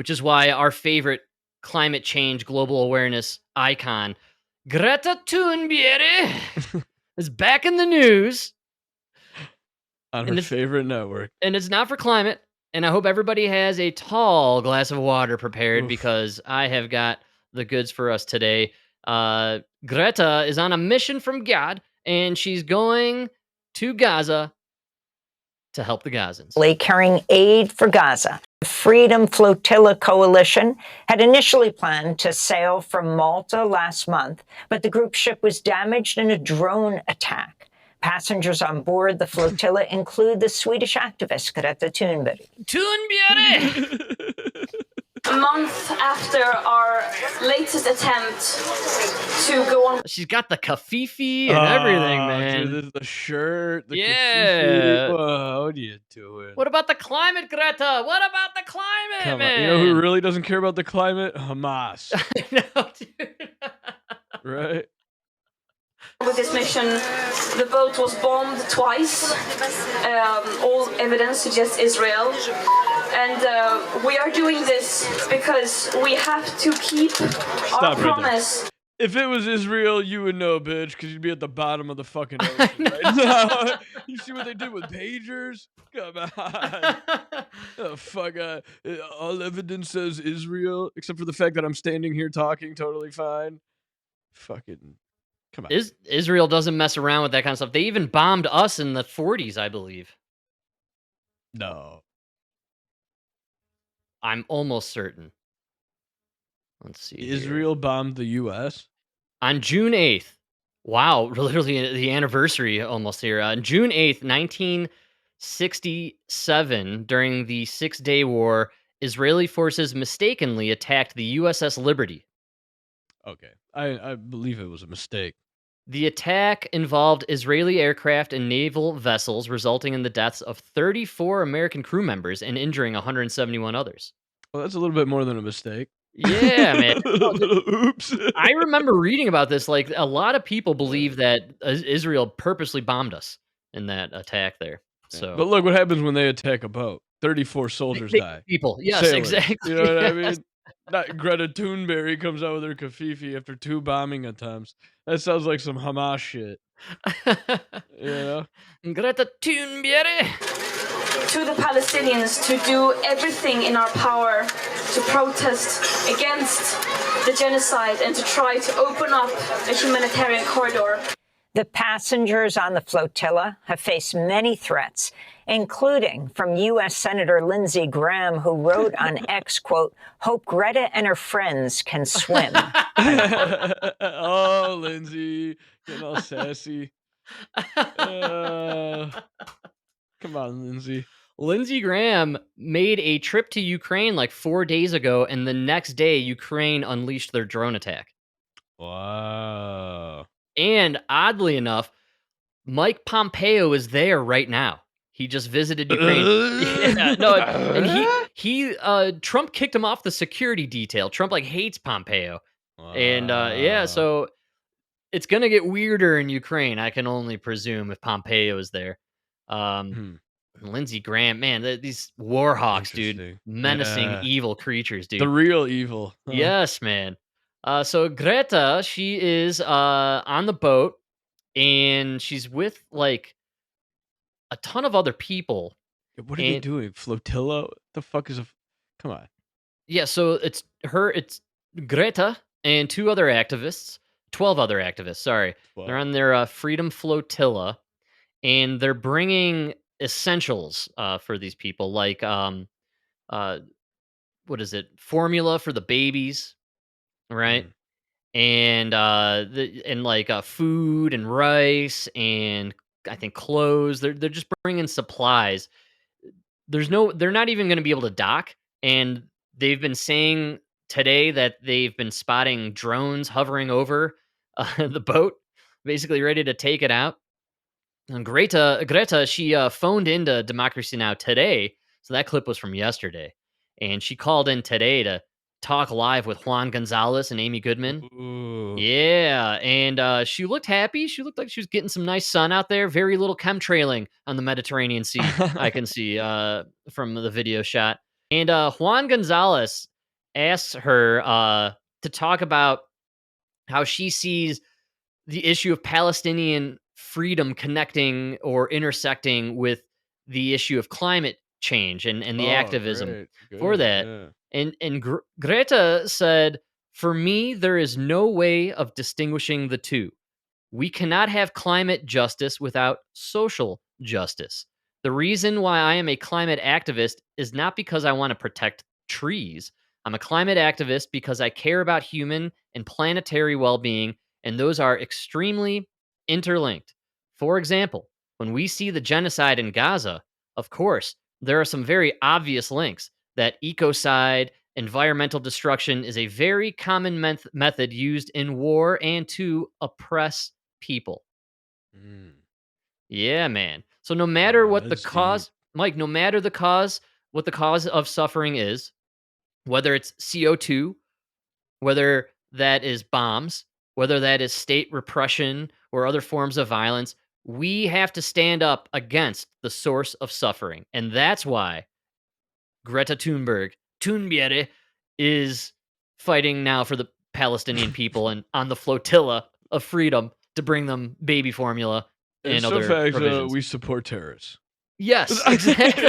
which is why our favorite climate change global awareness icon, Greta Thunberg, is back in the news. On her favorite network. And it's not for climate. And I hope everybody has a tall glass of water prepared because I have got the goods for us today. Greta is on a mission from God, and she's going to Gaza to help the Gazans. Carrying aid for Gaza. The Freedom Flotilla coalition had initially planned to sail from Malta last month, but the group ship was damaged in a drone attack. Passengers on board the flotilla include the Swedish activist Greta Thunberg. A month after our latest attempt to go on. She's got the kafifi and everything, man. Dude, the shirt, the yeah. Whoa, what are you doing? What about the climate, Greta? What about the climate, Come man? On. You know who really doesn't care about the climate? Hamas. I know, dude. Right? With this mission, the boat was bombed twice. All evidence suggests Israel. And we are doing this because we have to keep our promise. Right, if it was Israel, you would know, bitch, because you'd be at the bottom of the fucking ocean right now. You see what they did with pagers? Come on. Oh, fuck. All evidence says Israel, except for the fact that I'm standing here talking totally fine. Fucking... Come on. Israel doesn't mess around with that kind of stuff. They even bombed us in the 40s, I believe. No. I'm almost certain. Let's see. Israel bombed the U.S.? On June 8th. Wow, literally the anniversary almost here. On June 8th, 1967, during the Six-Day War, Israeli forces mistakenly attacked the USS Liberty. Okay. I believe it was a mistake. The attack involved Israeli aircraft and naval vessels, resulting in the deaths of 34 American crew members and injuring 171 others. Well, that's a little bit more than a mistake. Yeah, man. Oops. I remember reading about this. Like, a lot of people believe that Israel purposely bombed us in that attack there. So, but look what happens when they attack a boat. 34 soldiers die. People, yes, Sailors. exactly. You know what I mean? Not Greta Thunberg comes out with her kafifi after 2 bombing attempts. That sounds like some Hamas shit. You know? Greta Thunberg. To the Palestinians to do everything in our power to protest against the genocide and to try to open up a humanitarian corridor. The passengers on the flotilla have faced many threats, including from U.S. Senator Lindsey Graham, who wrote on X, quote, "Hope Greta and her friends can swim." Oh, Lindsey, getting all sassy. Come on, Lindsey. Lindsey Graham made a trip to Ukraine like 4 days ago, and the next day, Ukraine unleashed their drone attack. Wow. And oddly enough, Mike Pompeo is there right now. He just visited Ukraine. Trump kicked him off the security detail. Trump hates Pompeo. Wow. And so it's going to get weirder in Ukraine, I can only presume, if Pompeo is there. Lindsey Graham, man, these war hawks, dude, menacing, evil creatures, dude. The real evil. Huh? Yes, man. So Greta, she is on the boat, and she's with like a ton of other people. What are they doing? Flotilla? What the fuck is come on. Yeah, so it's Greta and 2 other activists, 12 other activists, sorry. 12. They're on their Freedom Flotilla, and they're bringing essentials for these people, like what is it? Formula for the babies, right? And food and rice and I think clothes. They're just bringing supplies. They're not even going to be able to dock, and they've been saying today that they've been spotting drones hovering over the boat, basically ready to take it out. And Greta, she phoned into Democracy Now! Today, so that clip was from yesterday, and she called in today to talk live with Juan Gonzalez and Amy Goodman. Ooh. Yeah, and she looked happy. She looked like she was getting some nice sun out there. Very little chemtrailing on the Mediterranean Sea, I can see from the video shot. And Juan Gonzalez, asks her to talk about how she sees the issue of Palestinian freedom connecting or intersecting with the issue of climate change and the Oh, activism great. for Good. that. Yeah. And Greta said, "For me, there is no way of distinguishing the two. We cannot have climate justice without social justice. The reason why I am a climate activist is not because I want to protect trees. I'm a climate activist because I care about human and planetary well being, and those are extremely interlinked. For example, when we see the genocide in Gaza, of course, there are some very obvious links that ecocide, environmental destruction is a very common method used in war and to oppress people." Mm. Yeah, man. So no matter Wow, what the that's deep. cause, Mike, no matter the cause, what the cause of suffering is, whether it's CO2, whether that is bombs, whether that is state repression or other forms of violence, we have to stand up against the source of suffering. And that's why Greta Thunberg is fighting now for the Palestinian people and on the flotilla of freedom to bring them baby formula In and some other facts, provisions. we support terrorists. Yes, exactly.